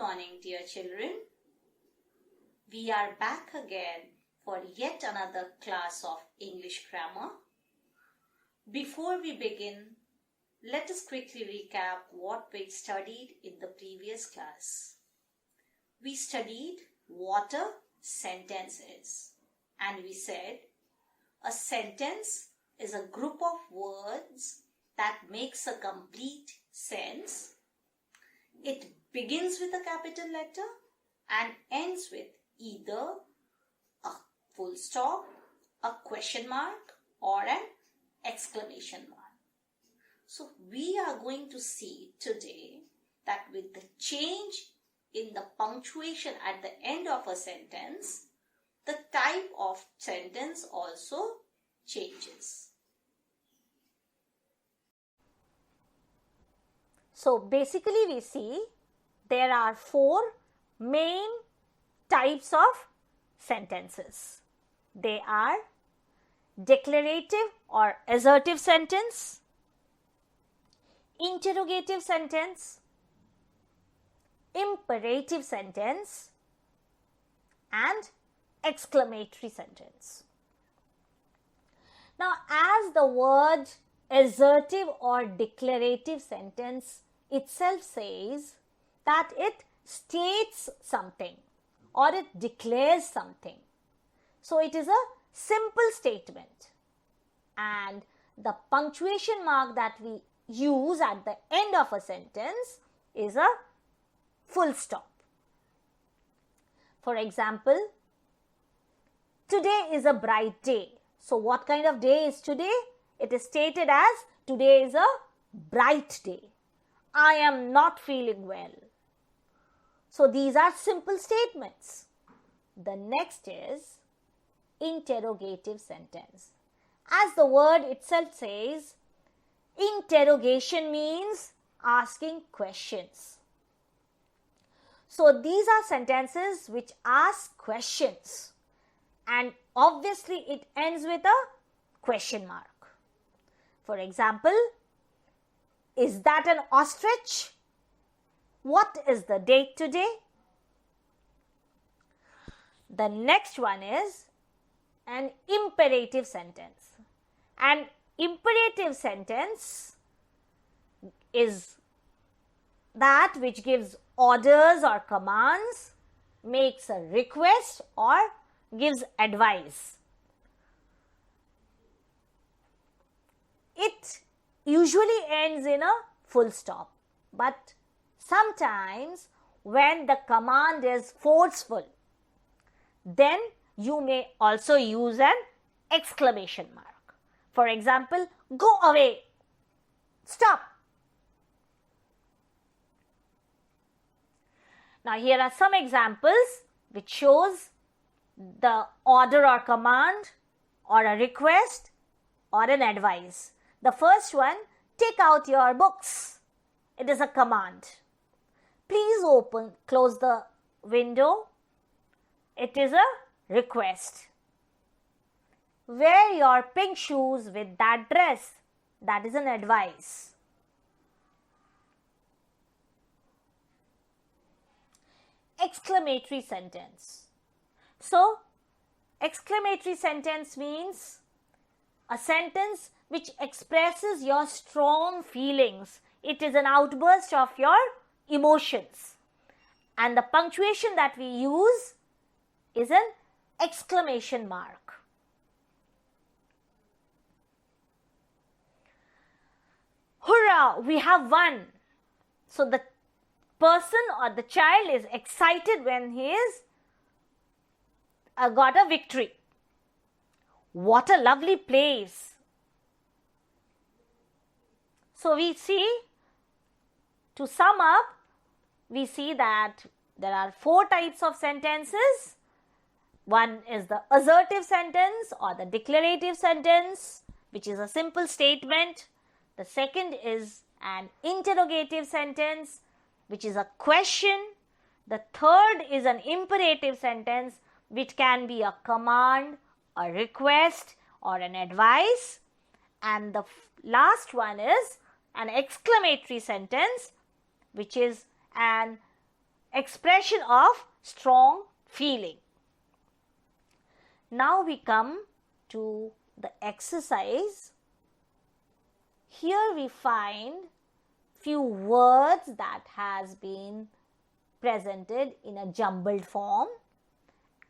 morning, dear children. We are back again for yet another class of English grammar. Before we begin, let us quickly recap what we studied in the previous class. We studied what a sentence is, and we said a sentence is a group of words that makes a complete sense. It begins with a capital letter and ends with either a full stop, a question mark, or an exclamation mark. So we are going to see today that with the change in the punctuation at the end of a sentence, the type of sentence also changes. So basically we see there are 4 main types of sentences. They are declarative or assertive sentence, interrogative sentence, imperative sentence, and exclamatory sentence. Now, as the word assertive or declarative sentence itself says that it states something or it declares something. So, it is a simple statement, and the punctuation mark that we use at the end of a sentence is a full stop. For example, today is a bright day. So, what kind of day is today? It is stated as today is a bright day. I am not feeling well. So, these are simple statements. The next is interrogative sentence. As the word itself says, interrogation means asking questions. So, these are sentences which ask questions, and obviously it ends with a question mark. For example, is that an ostrich? What is the date today? The next one is an imperative sentence. An imperative sentence is that which gives orders or commands, makes a request, or gives advice. It usually ends in a full stop, but sometimes when the command is forceful, then you may also use an exclamation mark. For example, go away, stop. Now here are some examples which shows the order or command or a request or an advice. The first one, take out your books. It is a command. Please close the window. It is a request. Wear your pink shoes with that dress. That is an advice. Exclamatory sentence. So, exclamatory sentence means a sentence which expresses your strong feelings. It is an outburst of your emotions. And the punctuation that we use is an exclamation mark. Hurrah, we have won. So the person or the child is excited when he is got a victory. What a lovely place. So we see, to sum up, we see that there are 4 types of sentences. One is the assertive sentence or the declarative sentence, which is a simple statement. The second is an interrogative sentence, which is a question. The third is an imperative sentence, which can be a command, a request, or an advice. And the last one is an exclamatory sentence, which is an expression of strong feeling. Now we come to the exercise. Here we find few words that has been presented in a jumbled form,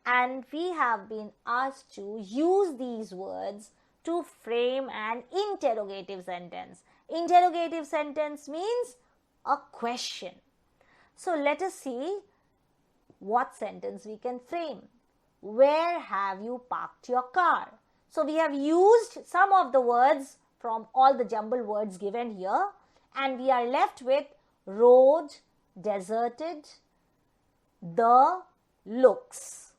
and we have been asked to use these words to frame an interrogative sentence. Interrogative sentence means a question. So let us see what sentence we can frame. Where have you parked your car? So we have used some of the words from all the jumbled words given here, and we are left with road, deserted, the, looks.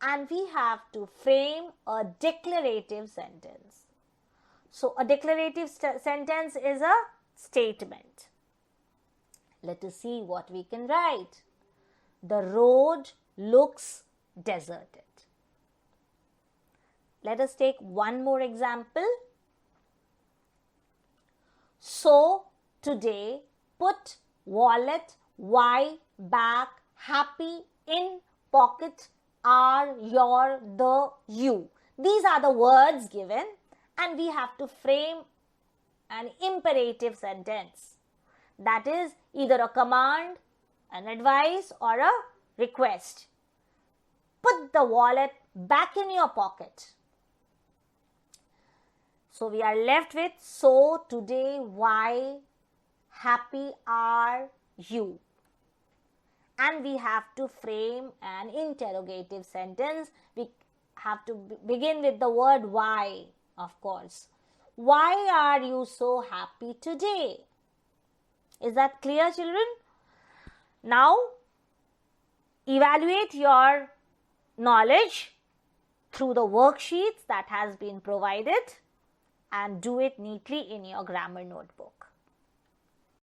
And we have to frame a declarative sentence. So a declarative sentence is a statement. Let us see what we can write. The road looks deserted. Let us take one more example. So today, put wallet, why, back, happy, in, pocket, are, your, the, you. These are the words given, and we have to frame an imperative sentence. That is either a command, an advice, or a request. Put the wallet back in your pocket. So we are left with, so today, why, happy are you? And we have to frame an interrogative sentence. We have to begin with the word why, of course. Why are you so happy today? Is that clear, children? Now, evaluate your knowledge through the worksheets that has been provided and do it neatly in your grammar notebook.